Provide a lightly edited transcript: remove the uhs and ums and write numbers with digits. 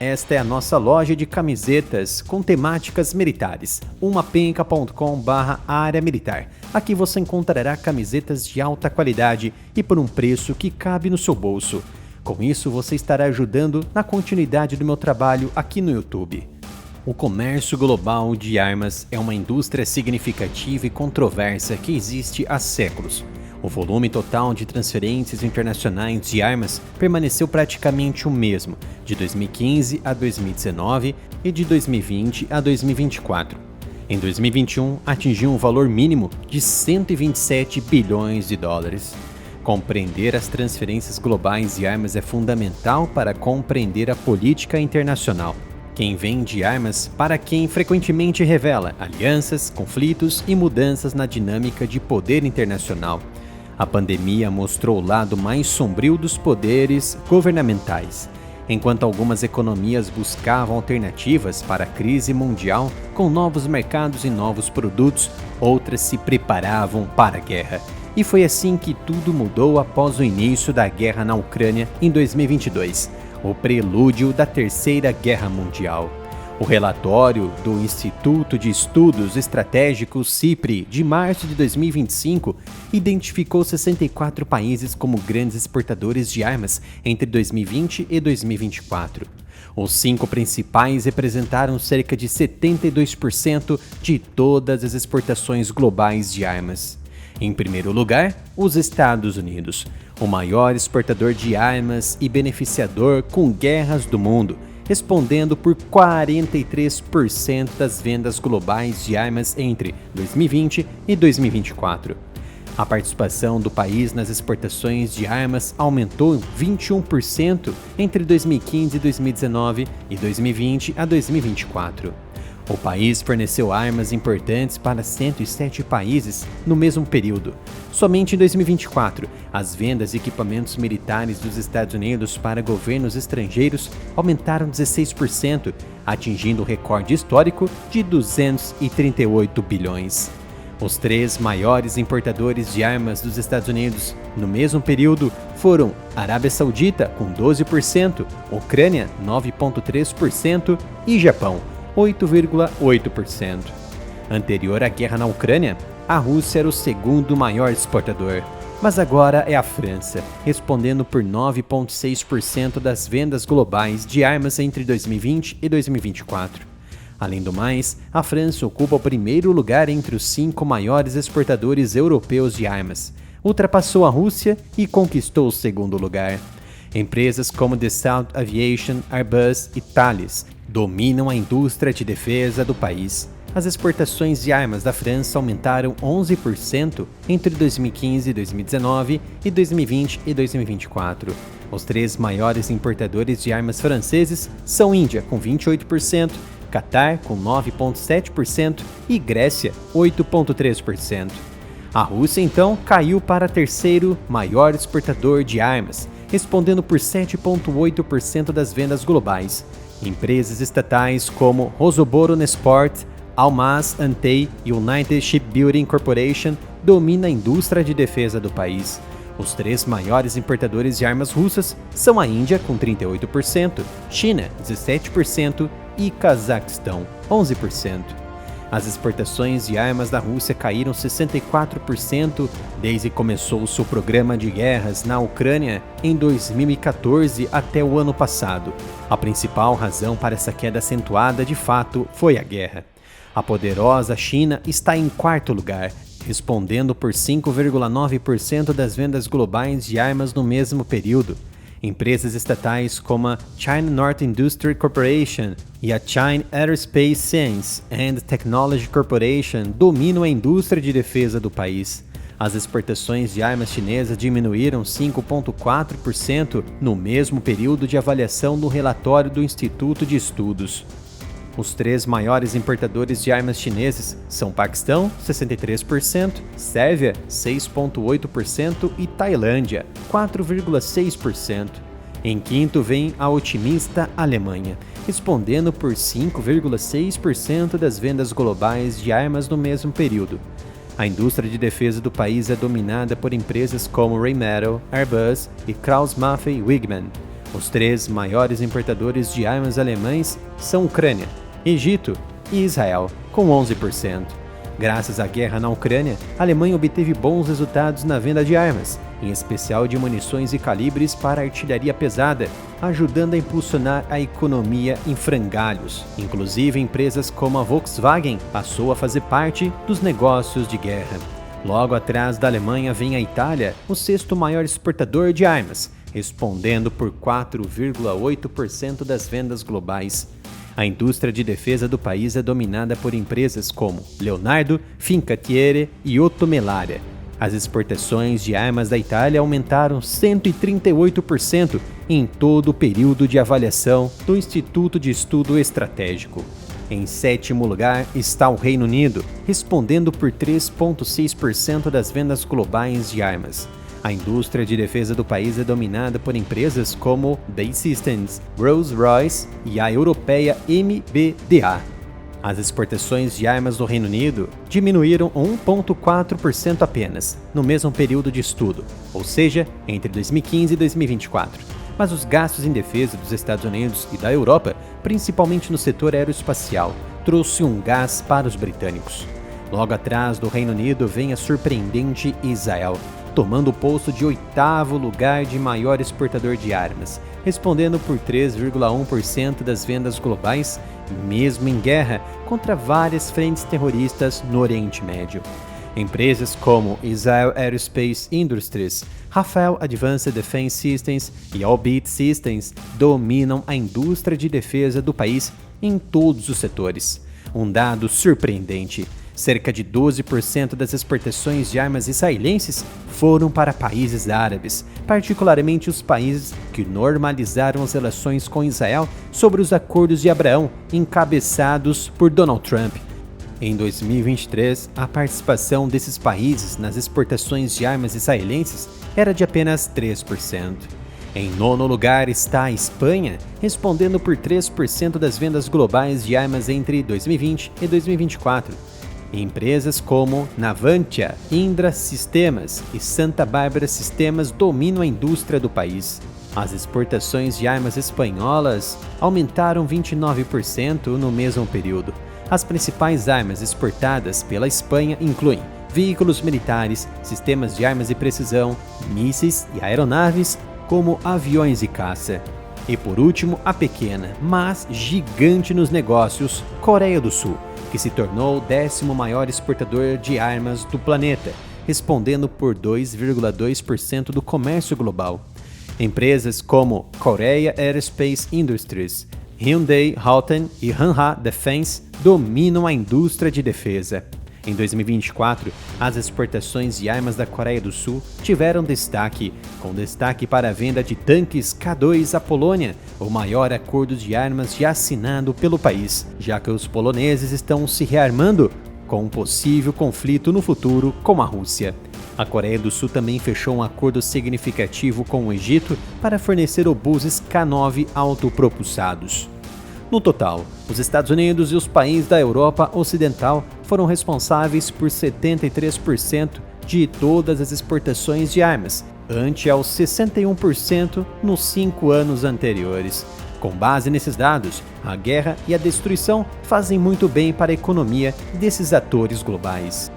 Esta é a nossa loja de camisetas com temáticas militares, umapenca.com/área militar. Aqui você encontrará camisetas de alta qualidade e por um preço que cabe no seu bolso. Com isso, você estará ajudando na continuidade do meu trabalho aqui no YouTube. O comércio global de armas é uma indústria significativa e controversa que existe há séculos. O volume total de transferências internacionais de armas permaneceu praticamente o mesmo, de 2015 a 2019 e de 2020 a 2024. Em 2021, atingiu um valor mínimo de 127 bilhões de dólares. Compreender as transferências globais de armas é fundamental para compreender a política internacional. Quem vende armas para quem frequentemente revela alianças, conflitos e mudanças na dinâmica de poder internacional. A pandemia mostrou o lado mais sombrio dos poderes governamentais. Enquanto algumas economias buscavam alternativas para a crise mundial com novos mercados e novos produtos, outras se preparavam para a guerra. E foi assim que tudo mudou após o início da guerra na Ucrânia em 2022, o prelúdio da Terceira Guerra Mundial. O relatório do Instituto de Estudos Estratégicos CIPRI de março de 2025 identificou 64 países como grandes exportadores de armas entre 2020 e 2024. Os 5 principais representaram cerca de 72% de todas as exportações globais de armas. Em primeiro lugar, os Estados Unidos, o maior exportador de armas e beneficiador com guerras do mundo, respondendo por 43% das vendas globais de armas entre 2020 e 2024. A participação do país nas exportações de armas aumentou 21% entre 2015 e 2019 e 2020 a 2024. O país forneceu armas importantes para 107 países no mesmo período. Somente em 2024, as vendas de equipamentos militares dos Estados Unidos para governos estrangeiros aumentaram 16%, atingindo o recorde histórico de 238 bilhões. Os 3 maiores importadores de armas dos Estados Unidos no mesmo período foram Arábia Saudita, com 12%, Ucrânia, 9,3% e Japão, 8,8%. Anterior à guerra na Ucrânia, a Rússia era o segundo maior exportador, mas agora é a França, respondendo por 9,6% das vendas globais de armas entre 2020 e 2024. Além do mais, a França ocupa o primeiro lugar entre os 5 maiores exportadores europeus de armas, ultrapassou a Rússia e conquistou o segundo lugar. Empresas como Dassault Aviation, Airbus e Thales dominam a indústria de defesa do país. As exportações de armas da França aumentaram 11% entre 2015 e 2019 e 2020 e 2024. Os 3 maiores importadores de armas franceses são Índia, com 28%, Catar, com 9,7% e Grécia, 8,3%. A Rússia, então, caiu para terceiro maior exportador de armas, respondendo por 7,8% das vendas globais. Empresas estatais como Rosoboronexport, Almaz Antey e United Shipbuilding Corporation dominam a indústria de defesa do país. Os 3 maiores importadores de armas russas são a Índia, com 38%, China, 17% e Cazaquistão, 11%. As exportações de armas da Rússia caíram 64% desde que começou seu programa de guerras na Ucrânia em 2014 até o ano passado. A principal razão para essa queda acentuada, de fato, foi a guerra. A poderosa China está em quarto lugar, respondendo por 5,9% das vendas globais de armas no mesmo período. Empresas estatais como a China North Industry Corporation e a China Aerospace Science and Technology Corporation dominam a indústria de defesa do país. As exportações de armas chinesas diminuíram 5,4% no mesmo período de avaliação do relatório do Instituto de Estudos. Os 3 maiores importadores de armas chineses são Paquistão, 63%, Sérvia, 6,8% e Tailândia, 4,6%. Em quinto vem a otimista Alemanha, respondendo por 5,6% das vendas globais de armas no mesmo período. A indústria de defesa do país é dominada por empresas como Rheinmetall, Airbus e Krauss-Maffei Wegmann. Os três maiores importadores de armas alemães são Ucrânia, Egito e Israel, com 11%. Graças à guerra na Ucrânia, a Alemanha obteve bons resultados na venda de armas, em especial de munições e calibres para artilharia pesada, ajudando a impulsionar a economia em frangalhos. Inclusive, empresas como a Volkswagen passou a fazer parte dos negócios de guerra. Logo atrás da Alemanha vem a Itália, o sexto maior exportador de armas, respondendo por 4,8% das vendas globais. A indústria de defesa do país é dominada por empresas como Leonardo, Fincantieri e Otto Melara. As exportações de armas da Itália aumentaram 138% em todo o período de avaliação do Instituto de Estudo Estratégico. Em sétimo lugar está o Reino Unido, respondendo por 3,6% das vendas globais de armas. A indústria de defesa do país é dominada por empresas como BAE Systems, Rolls-Royce e a europeia MBDA. As exportações de armas do Reino Unido diminuíram 1,4% apenas, no mesmo período de estudo, ou seja, entre 2015 e 2024. Mas os gastos em defesa dos Estados Unidos e da Europa, principalmente no setor aeroespacial, trouxe um gás para os britânicos. Logo atrás do Reino Unido vem a surpreendente Israel, tomando o posto de oitavo lugar de maior exportador de armas, respondendo por 3,1% das vendas globais, mesmo em guerra contra várias frentes terroristas no Oriente Médio. Empresas como Israel Aerospace Industries, Rafael Advanced Defense Systems e Elbit Systems dominam a indústria de defesa do país em todos os setores. Um dado surpreendente: cerca de 12% das exportações de armas israelenses foram para países árabes, particularmente os países que normalizaram as relações com Israel sobre os Acordos de Abraão, encabeçados por Donald Trump. Em 2023, a participação desses países nas exportações de armas israelenses era de apenas 3%. Em nono lugar está a Espanha, respondendo por 3% das vendas globais de armas entre 2020 e 2024. Empresas como Navantia, Indra Sistemas e Santa Bárbara Sistemas dominam a indústria do país. As exportações de armas espanholas aumentaram 29% no mesmo período. As principais armas exportadas pela Espanha incluem veículos militares, sistemas de armas de precisão, mísseis e aeronaves, como aviões de caça. E por último, a pequena, mas gigante nos negócios, Coreia do Sul, que se tornou o 10º maior exportador de armas do planeta, respondendo por 2,2% do comércio global. Empresas como Korea Aerospace Industries, Hyundai Houghton e Hanwha Defense dominam a indústria de defesa. Em 2024, as exportações de armas da Coreia do Sul tiveram destaque, com destaque para a venda de tanques K2 à Polônia, o maior acordo de armas já assinado pelo país, já que os poloneses estão se rearmando com um possível conflito no futuro com a Rússia. A Coreia do Sul também fechou um acordo significativo com o Egito para fornecer obuses K9 autopropulsados. No total, os Estados Unidos e os países da Europa Ocidental foram responsáveis por 73% de todas as exportações de armas, ante aos 61% nos 5 anos anteriores. Com base nesses dados, a guerra e a destruição fazem muito bem para a economia desses atores globais.